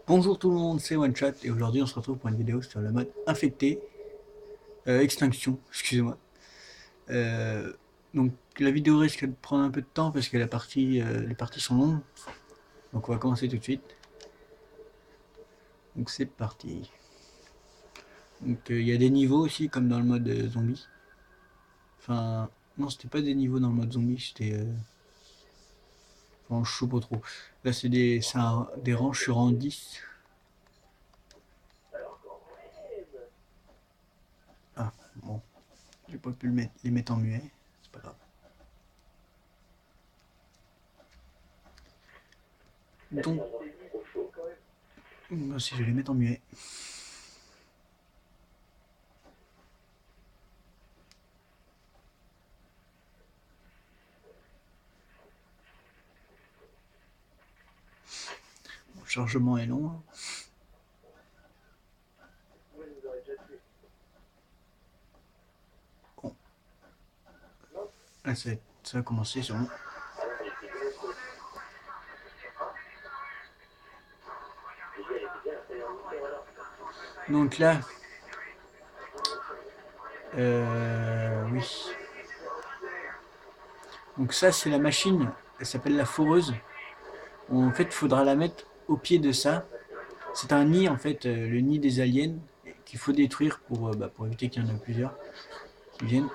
Bonjour tout le monde, c'est OneChat et aujourd'hui on se retrouve pour une vidéo sur le mode infecté, extinction, excusez-moi. Euh, donc la vidéo risque de prendre un peu de temps parce que les parties sont longues, donc on va commencer tout de suite. Donc c'est parti. Donc il y a des niveaux aussi comme dans le mode zombie. Enfin, non c'était pas des niveaux dans le mode zombie, c'était... Enfin, je sais pas trop. Là des rangs, je suis rang 10. Ah, bon, j'ai pas pu les mettre en muet, c'est pas grave. Donc, moi aussi je vais les mettre en muet. Le chargement est long, hein. Bon, là ça va commencer sûrement. Donc là, oui. Donc ça, c'est la machine. Elle s'appelle la foreuse. En fait, il faudra la mettre au pied de ça. C'est un nid, en fait, le nid des aliens qu'il faut détruire pour éviter qu'il y en ait plusieurs qui viennent.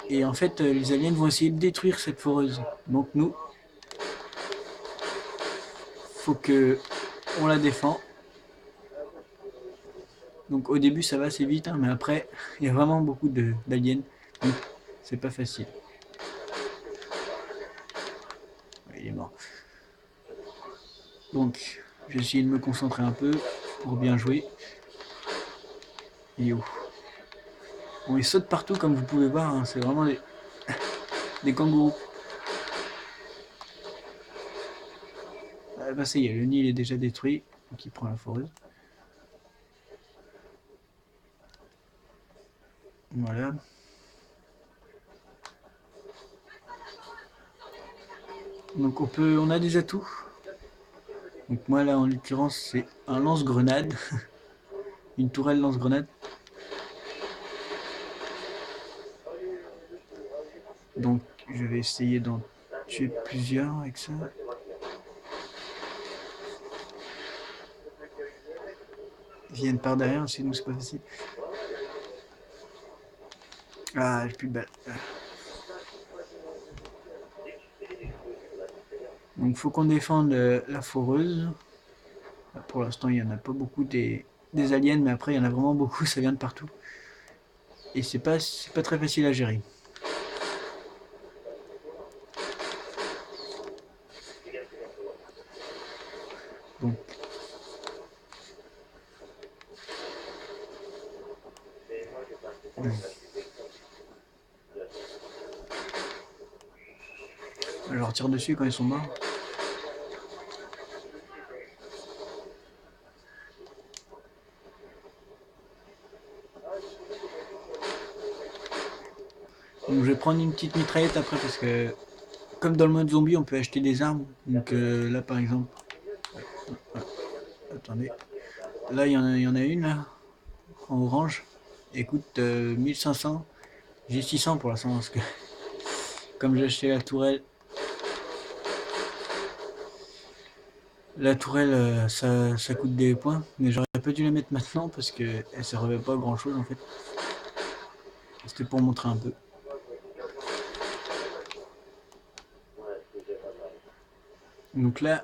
Et en fait, les aliens vont essayer de détruire cette foreuse. Donc nous, faut que on la défend. Donc au début, ça va assez vite, hein, mais après, il y a vraiment beaucoup d'aliens. Donc c'est pas facile. Ouais, il est mort. Donc, j'ai essayé de me concentrer un peu pour bien jouer. Il est où? Bon, ils sautent partout comme vous pouvez voir, hein, c'est vraiment des kangourous. Ah, bah ça y est, le nid il est déjà détruit, donc il prend la foreuse. Voilà. Donc on a des atouts. Donc moi là en l'occurrence c'est un lance-grenade, une tourelle lance-grenade. Donc je vais essayer d'en tuer plusieurs avec ça. Ils viennent par derrière aussi donc c'est pas facile. Ah j'ai plus de balles. Donc faut qu'on défende la foreuse. Pour l'instant il n'y en a pas beaucoup des aliens mais après il y en a vraiment beaucoup, ça vient de partout. Et c'est pas très facile à gérer. Donc je leur tire dessus quand ils sont morts. Donc je vais prendre une petite mitraillette après parce que comme dans le mode zombie on peut acheter des armes. Donc là par exemple, attendez, là il y en a une là, en orange. Elle coûte 1500. J'ai 600 pour l'instant parce que comme j'ai acheté la tourelle ça coûte des points. Mais j'aurais pas dû la mettre maintenant parce que elle servait pas à grand chose en fait. C'était pour montrer un peu. Donc là,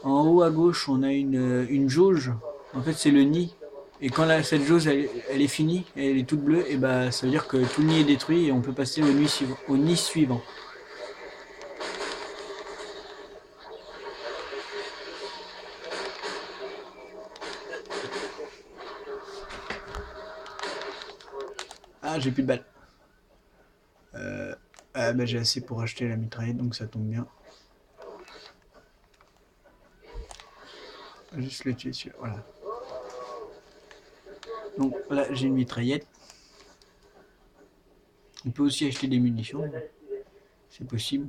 en haut à gauche, on a une jauge. En fait, c'est le nid. Et quand cette jauge elle est finie, elle est toute bleue, et bah ça veut dire que tout le nid est détruit et on peut passer au nid suivant. Ah, j'ai plus de balles. Ah bah j'ai assez pour acheter la mitraillette, donc ça tombe bien. Juste le tuer celui-là, voilà. Donc là j'ai une mitraillette. On peut aussi acheter des munitions, c'est possible.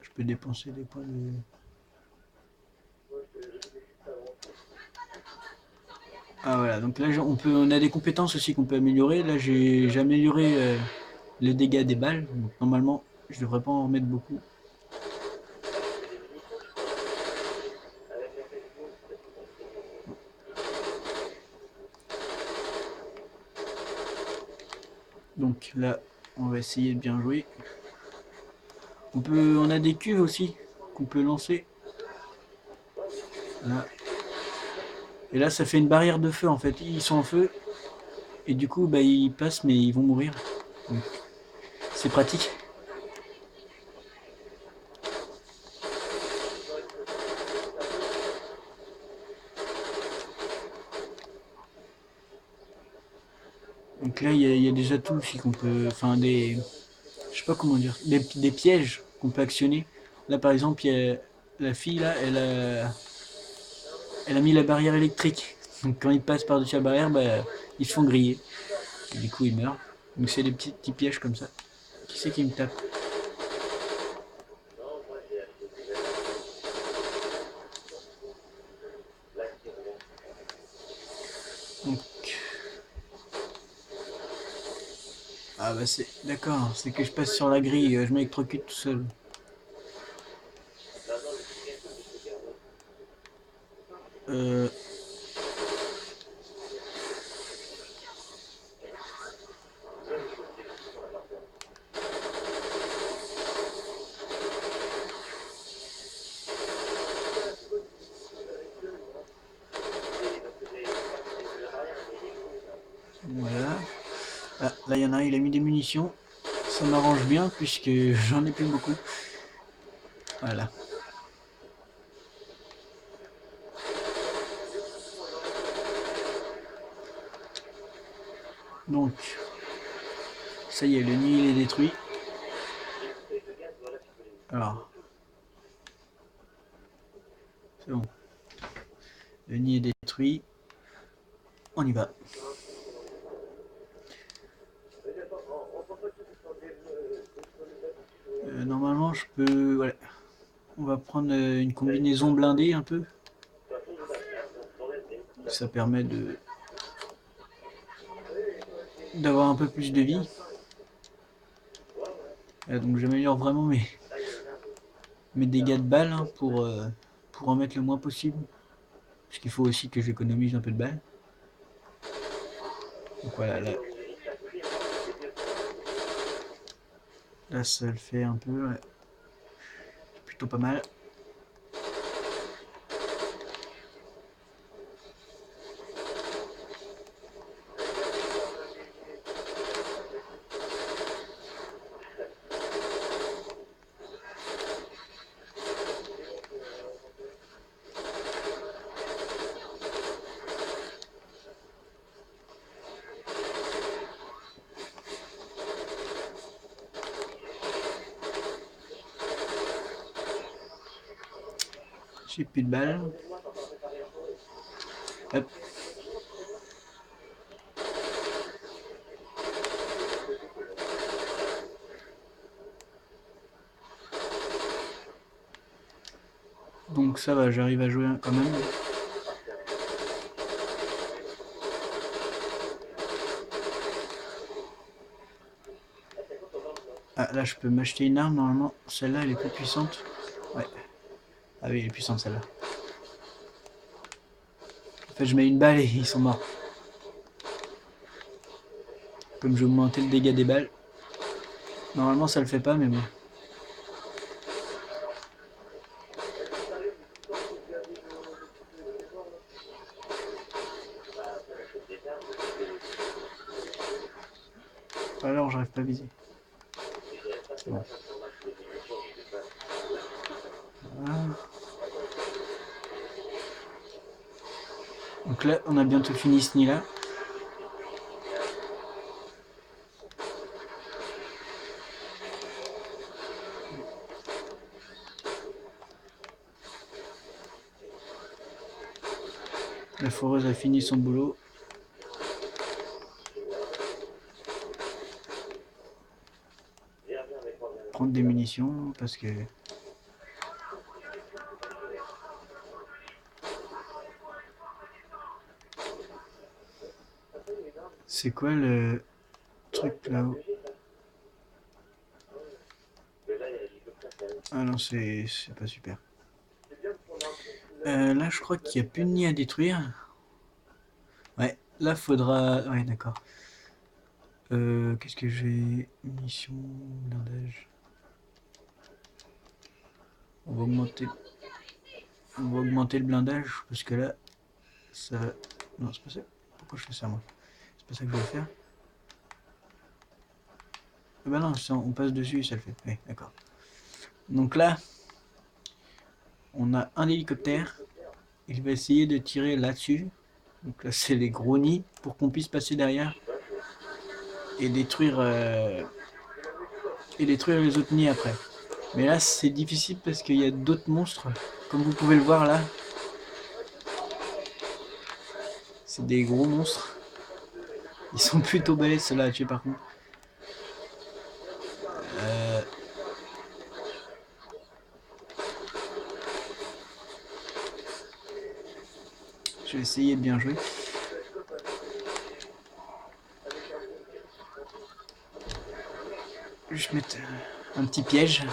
Je peux dépenser des points de... Ah voilà, donc là on a des compétences aussi qu'on peut améliorer. Là j'ai amélioré les dégâts des balles, donc normalement je devrais pas en remettre beaucoup. Donc là on va essayer de bien jouer. On a des cuves aussi qu'on peut lancer. Là. Et là ça fait une barrière de feu en fait. Ils sont en feu et du coup bah, ils passent mais ils vont mourir. C'est pratique. Donc là il y a des atouts aussi qu'on peut. Enfin des. Je sais pas comment dire. Des pièges qu'on peut actionner. Là par exemple, il y a la fille là, elle a mis la barrière électrique. Donc quand ils passent par-dessus la barrière, bah, ils se font griller. Et du coup ils meurent. Donc c'est des petits pièges comme ça. Qui c'est qui me tape? Donc. Ah bah c'est. D'accord, c'est que je passe sur la grille, je m'électrocute tout seul. Euh, voilà. Ah, là il y en a un, il a mis des munitions. Ça m'arrange bien puisque j'en ai plus beaucoup. Voilà. Donc, ça y est, le nid il est détruit. Alors, c'est bon. Le nid est détruit. On y va. Normalement, je peux. Voilà. On va prendre une combinaison blindée un peu. Ça permet de d'avoir un peu plus de vie. Donc j'améliore vraiment mes dégâts de balles hein, pour en mettre le moins possible. Parce qu'il faut aussi que j'économise un peu de balles. Donc voilà, là ça le fait un peu. Ouais. Plutôt pas mal. J'ai plus de balles. Hop. Donc ça va, j'arrive à jouer quand même. Ah là je peux m'acheter une arme normalement. Celle-là elle est plus puissante. Ouais. Ah oui elle est puissante celle-là. En fait je mets une balle et ils sont morts. Comme j'ai augmenté le dégât des balles. Normalement ça le fait pas mais bon. Alors j'arrive pas à viser. C'est bon. Voilà. Donc là on a bientôt fini ce nid là. La foreuse a fini son boulot. Prendre des munitions parce que C'est quoi le truc là-haut? Ah non, c'est pas super. Là, je crois qu'il n'y a plus de nid à détruire. Ouais, là, faudra... Ouais, d'accord. Qu'est-ce que j'ai? Munitions, blindage. On va augmenter... On va augmenter le blindage, parce que là, ça... Non, c'est pas ça. Pourquoi je fais ça, moi? C'est pas ça que je vais faire. Ah bah non, ça, on passe dessus et ça le fait. Ouais, d'accord. Donc là, on a un hélicoptère. Il va essayer de tirer là-dessus. Donc là, c'est les gros nids pour qu'on puisse passer derrière et détruire les autres nids après. Mais là, c'est difficile parce qu'il y a d'autres monstres. Comme vous pouvez le voir là, c'est des gros monstres. Ils sont plutôt balèzes ceux-là à tuer par contre. Euh, je vais essayer de bien jouer. Je vais mettre un petit piège.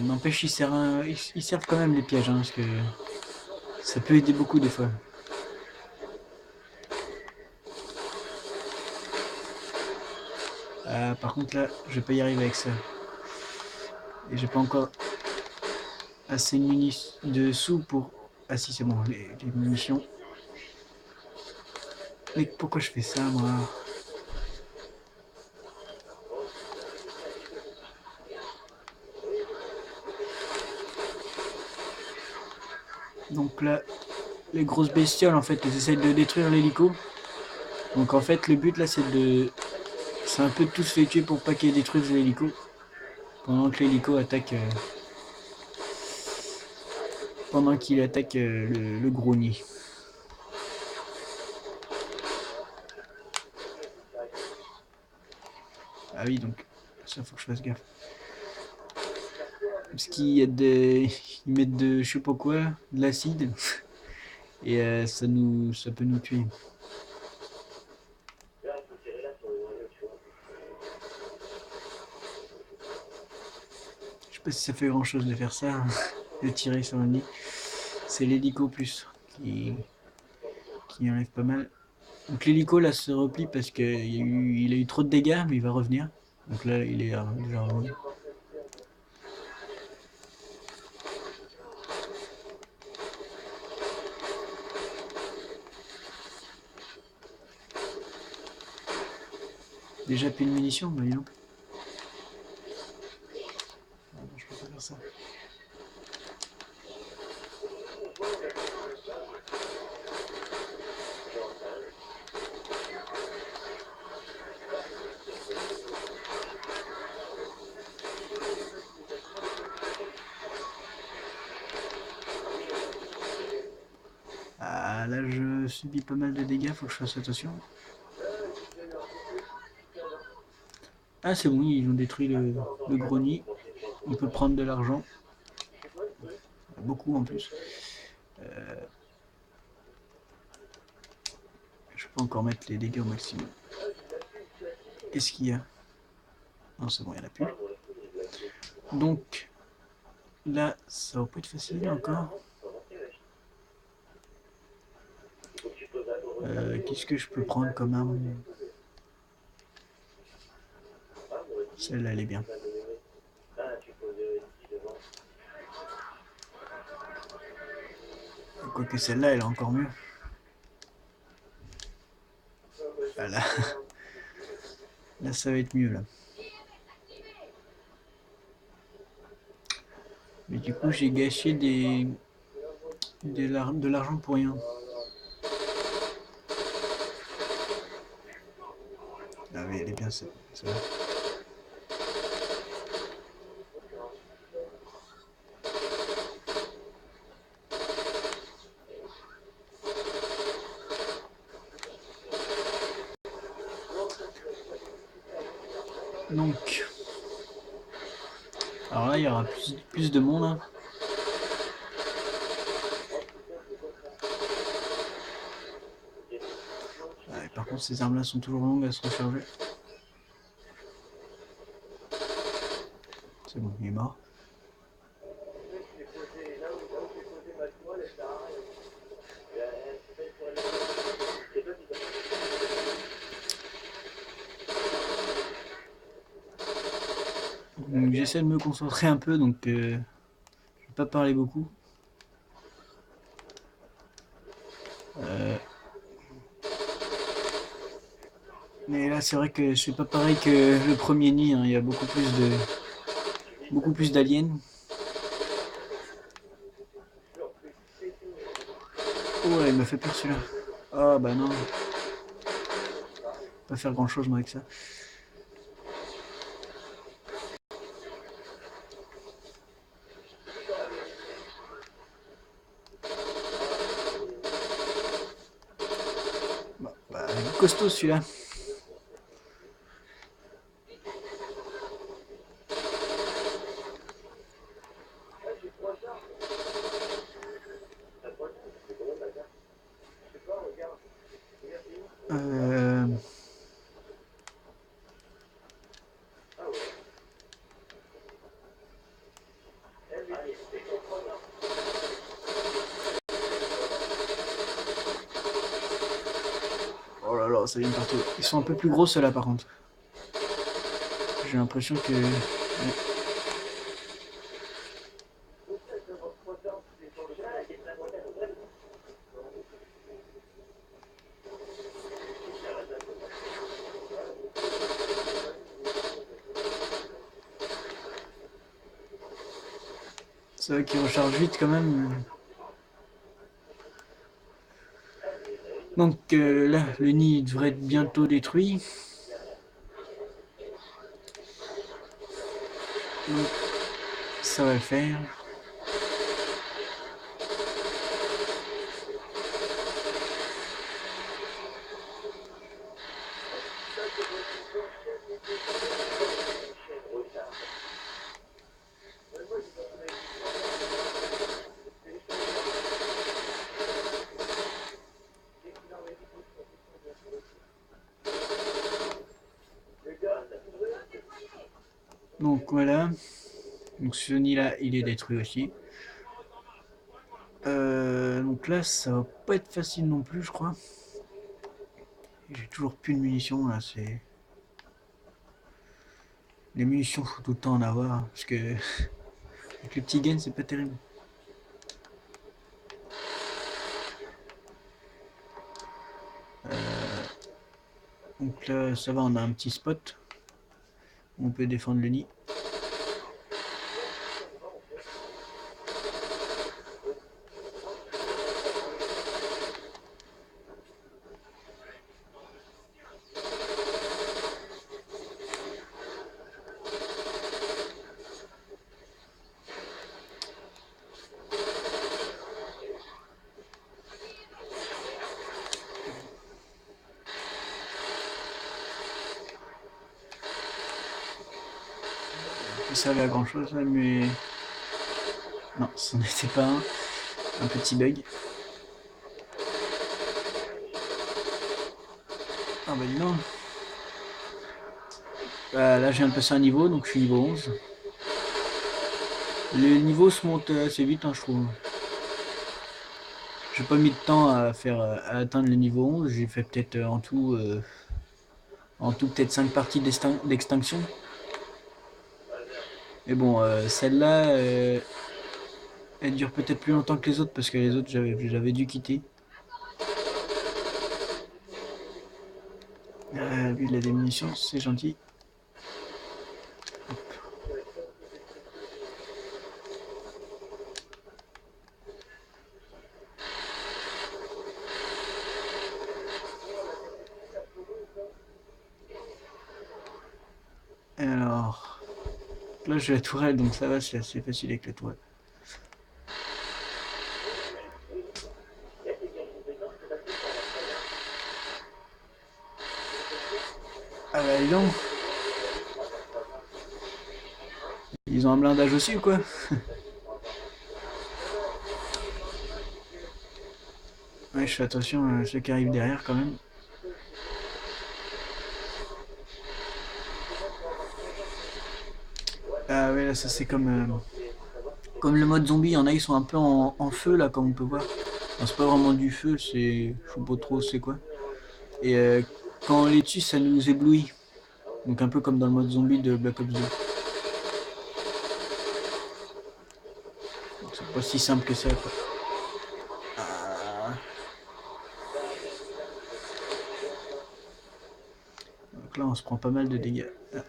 N'empêche, ils servent quand même les pièges, hein, parce que ça peut aider beaucoup des fois. Par contre là, je vais pas y arriver avec ça. Et j'ai pas encore assez de sous pour... Ah si, c'est bon, les munitions. Mais pourquoi je fais ça, moi? Donc là, les grosses bestioles, en fait, elles essayent de détruire l'hélico. Donc en fait, le but là, c'est de... C'est un peu de tous les tuer pour pas qu'ils détruisent l'hélico. Pendant que l'hélico attaque... pendant qu'il attaque le gros nid. Ah oui, donc ça faut que je fasse gaffe. Parce qu'ils y a ils mettent de je sais pas quoi, de l'acide, et ça peut nous tuer. Je sais pas si ça fait grand chose de faire ça, hein, de tirer sur le nid. C'est l'hélico plus qui enlève pas mal. Donc l'hélico là se replie parce qu'il a eu trop de dégâts, mais il va revenir. Donc là il est déjà revenu. Déjà plus de munitions, bah dis donc. Ah, je peux pas faire ça. Ah, là je subis pas mal de dégâts, faut que je fasse attention. Ah c'est bon, ils ont détruit le gros nid. On peut prendre de l'argent. Beaucoup en plus. Je peux encore mettre les dégâts au maximum. Qu'est-ce qu'il y a? Non c'est bon, il n'y en a plus. Donc là, ça va pas être facile encore. Qu'est-ce que je peux prendre comme arme? Celle-là, elle est bien. Quoique celle-là, elle est encore mieux. Voilà. Là, ça va être mieux, là. Mais du coup, j'ai gâché de l'argent pour rien. Ah oui, elle est bien, ça va. Donc, alors là, il y aura plus de monde. Hein. contre, ces armes-là sont toujours longues à se recharger. C'est bon, il est mort. Donc j'essaie de me concentrer un peu, donc je vais pas parler beaucoup. Mais là c'est vrai que c'est pas pareil que le premier nid, hein. Il y a beaucoup plus d'aliens. Oh ouais, il m'a fait peur celui-là. Ah bah non, pas faire grand chose moi avec ça. Bah, costaud celui-là. Euh... Oh là là, ça vient partout. Ils sont un peu plus gros ceux-là par contre. J'ai l'impression que... C'est vrai qu'ils rechargent vite quand même. Donc là, le nid devrait être bientôt détruit. Donc ça va le faire. Donc voilà. Donc ce nid là, il est détruit aussi. Donc là, ça va pas être facile non plus, je crois. J'ai toujours plus de munitions là. C'est les munitions, faut tout le temps en avoir parce que avec les petits gains, c'est pas terrible. Donc là, ça va, on a un petit spot. On peut défendre le nid. Ça servait à grand chose, mais non, ce n'était pas un petit bug. Ah bah dis donc. Bah, là, je viens de passer un niveau, donc je suis niveau 11. Le niveau se monte assez vite, hein, je trouve. J'ai pas mis de temps à atteindre le niveau 11. J'ai fait peut-être en tout peut-être 5 parties d'extinction. Mais bon, celle-là, elle dure peut-être plus longtemps que les autres parce que les autres, j'avais dû quitter. Lui, il a des munitions, c'est gentil. Alors, là, j'ai la tourelle, donc ça va, c'est assez facile avec la tourelle. Ah bah, dis donc. Ils ont un blindage aussi ou quoi? Ouais, je fais attention à ceux qui arrivent derrière quand même. ça c'est comme le mode zombie, il y en a ils sont un peu en feu là comme on peut voir. Enfin, c'est pas vraiment du feu, c'est. Je sais pas trop c'est quoi. Et quand on les tue ça nous éblouit. Donc un peu comme dans le mode zombie de Black Ops 2. Donc c'est pas si simple que ça quoi. Ah. Donc là on se prend pas mal de dégâts. Ah.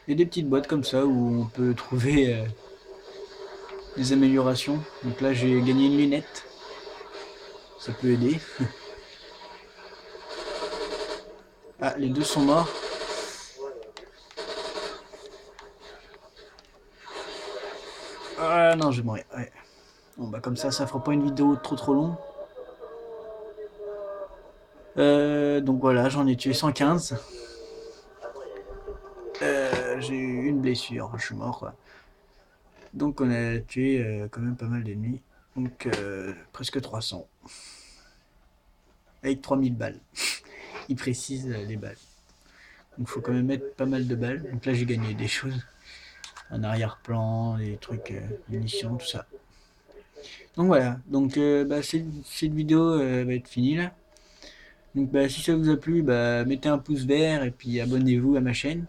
Il y a des petites boîtes comme ça où on peut trouver des améliorations. Donc là j'ai gagné une lunette. Ça peut aider. Ah, les deux sont morts. Ah non, je vais mourir. Ouais. Bon bah comme ça fera pas une vidéo trop longue. Donc voilà, j'en ai tué 115. J'ai eu une blessure, je suis mort quoi. Donc on a tué quand même pas mal d'ennemis. Donc presque 300. Avec 3000 balles. Il précise les balles. Donc faut quand même mettre pas mal de balles. Donc là j'ai gagné des choses. Un arrière-plan, des trucs, munitions, tout ça. Donc voilà, donc bah, cette vidéo va être finie là. Donc bah, si ça vous a plu, bah, mettez un pouce vert et puis abonnez-vous à ma chaîne.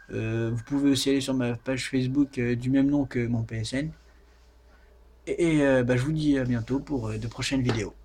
Vous pouvez aussi aller sur ma page Facebook du même nom que mon PSN. Et bah, je vous dis à bientôt pour de prochaines vidéos.